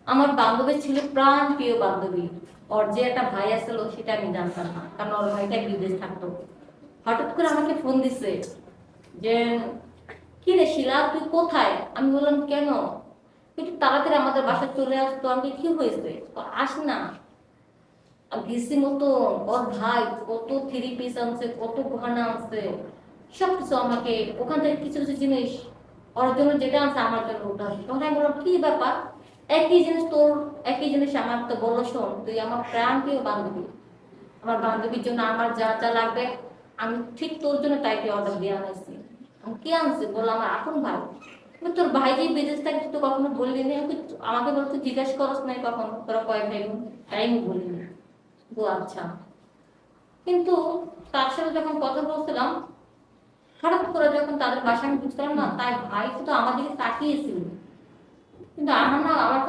আমার বান্ধবী ছিল প্রাণ প্রিয় বান্ধবী। ওর যে একটা ভাই আসছিল সেটা আমি জানতাম না, কারণ ওর ভাইটা বিদেশ থাকতো। হঠাৎ করে আমাকে ফোন দিছে যে, কি রে শিলা, তুই কোথায়? আমি বললাম, কেন? একটু তাড়াতাড়ি আমাদের বাসায় চলে আসতো। আমি কি হয়েছে? আস না। গেছি মতো। ওর ভাই কত থ্রি পিস আনছে, কত গহনা আনছে, সবকিছু আমাকে ওখান থেকে কিছু কিছু জিনিস ওর জন্য যেটা আনছে আমার জন্য ওটা। তখন আমি বললাম, কি ব্যাপার? একই জিনিস তোর, একই জিনিস আমার। তো বললো, শোন, তুই আমার প্রাণ প্রিয় বান্ধবী, আমার বান্ধবীর জন্য আমার যা যা লাগবে আমি ঠিক তোর জন্য তাই অর্ডার দিয়ে আনাইছি। আমি, কি আনছে? বললো, আমার আপন ভাই। তোর ভাই যে বিদেশ থাকে তুই তো কখনো বললি না। আমাকে বলতো, জিজ্ঞাসা করস নাই কখনো তোরা কয় ভাই বোন? তাই আমি বলিনি। ও আচ্ছা। কিন্তু তার সাথে যখন কথা বলছিলাম, হঠাৎ করে যখন তাদের বাসায় আমি বুঝলাম না, তাই ভাই তো আমার দিকে তাকিয়েছিল। কিন্তু আমার না, আমার